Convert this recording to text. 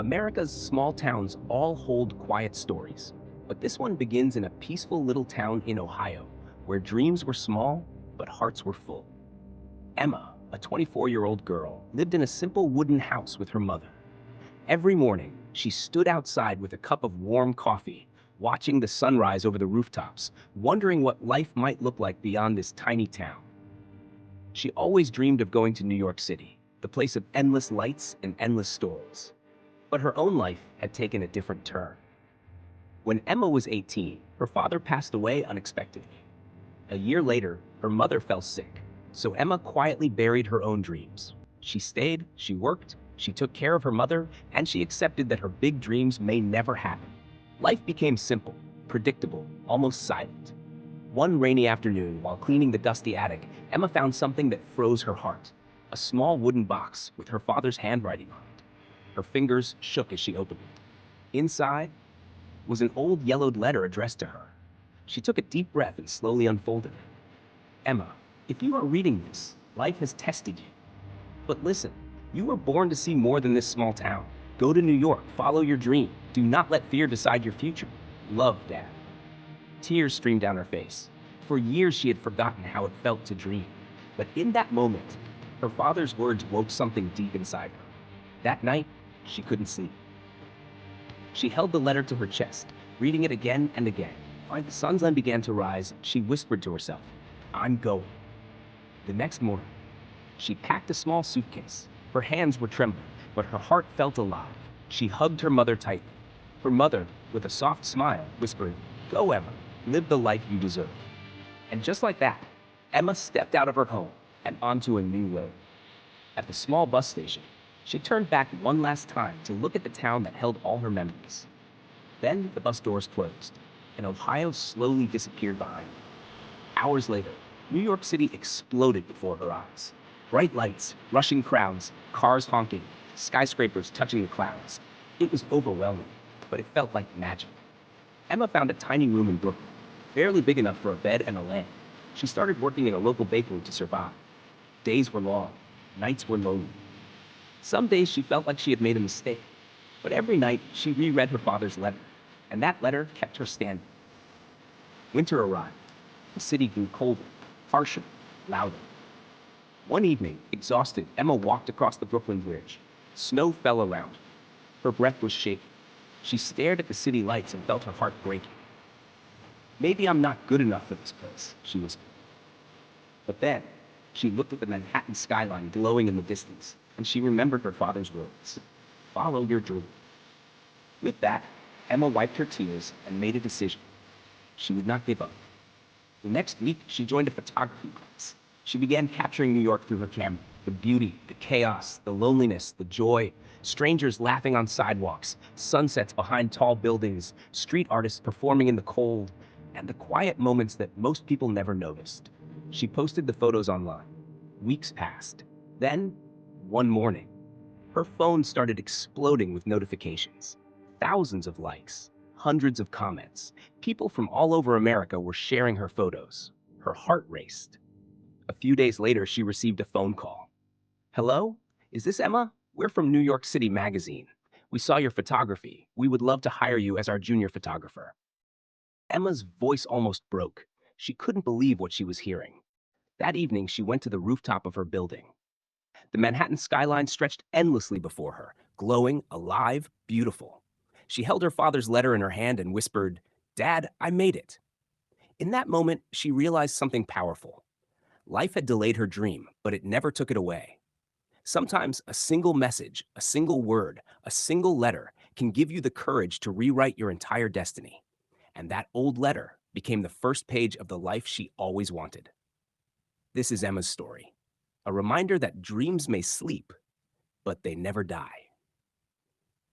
America's small towns all hold quiet stories, but this one begins in a peaceful little town in Ohio, where dreams were small, but hearts were full. Emma, a 24-year-old girl, lived in a simple wooden house with her mother. Every morning, she stood outside with a cup of warm coffee, watching the sunrise over the rooftops, wondering what life might look like beyond this tiny town. She always dreamed of going to New York City, the place of endless lights and endless stories. But her own life had taken a different turn. When Emma was 18, her father passed away unexpectedly. A year later, her mother fell sick, so Emma quietly buried her own dreams. She stayed, she worked, she took care of her mother, and she accepted that her big dreams may never happen. Life became simple, predictable, almost silent. One rainy afternoon, while cleaning the dusty attic, Emma found something that froze her heart. A small wooden box with her father's handwriting on it. Her fingers shook as she opened it. Inside was an old yellowed letter addressed to her. She took a deep breath and slowly unfolded it. Emma, if you are reading this, life has tested you. But listen, you were born to see more than this small town. Go to New York, follow your dream. Do not let fear decide your future. Love, Dad. Tears streamed down her face. For years she had forgotten how it felt to dream. But in that moment, her father's words woke something deep inside her. That night, she couldn't sleep. She held the letter to her chest, reading it again and again. When the sun then began to rise, she whispered to herself, I'm going. The next morning, she packed a small suitcase. Her hands were trembling, but her heart felt alive. She hugged her mother tightly. Her mother, with a soft smile, whispered, Go, Emma, live the life you deserve. And just like that, Emma stepped out of her home and onto a new road. At the small bus station, she turned back one last time to look at the town that held all her memories. Then the bus doors closed, and Ohio slowly disappeared behind her. Hours later, New York City exploded before her eyes. Bright lights, rushing crowds, cars honking, skyscrapers touching the clouds. It was overwhelming, but it felt like magic. Emma found a tiny room in Brooklyn, barely big enough for a bed and a lamp. She started working in a local bakery to survive. Days were long, nights were lonely. Some days she felt like she had made a mistake, but every night she reread her father's letter, and that letter kept her standing. Winter arrived. The city grew colder, harsher, louder. One evening, exhausted, Emma walked across the Brooklyn Bridge. Snow fell around her. Her breath was shaking. She stared at the city lights and felt her heart breaking. Maybe I'm not good enough for this place, she whispered. But then, she looked at the Manhattan skyline glowing in the distance, and she remembered her father's words. Follow your dream. With that, Emma wiped her tears and made a decision. She would not give up. The next week, she joined a photography class. She began capturing New York through her camera. The beauty, the chaos, the loneliness, the joy, strangers laughing on sidewalks, sunsets behind tall buildings, street artists performing in the cold, and the quiet moments that most people never noticed. She posted the photos online. Weeks passed. Then, one morning, her phone started exploding with notifications. Thousands of likes, hundreds of comments. People from all over America were sharing her photos. Her heart raced. A few days later, she received a phone call. Hello? Is this Emma? We're from New York City Magazine. We saw your photography. We would love to hire you as our junior photographer. Emma's voice almost broke. She couldn't believe what she was hearing. That evening, she went to the rooftop of her building. The Manhattan skyline stretched endlessly before her, glowing, alive, beautiful. She held her father's letter in her hand and whispered, Dad, I made it. In that moment, she realized something powerful. Life had delayed her dream, but it never took it away. Sometimes a single message, a single word, a single letter can give you the courage to rewrite your entire destiny. And that old letter became the first page of the life she always wanted. This is Emma's story, a reminder that dreams may sleep, but they never die.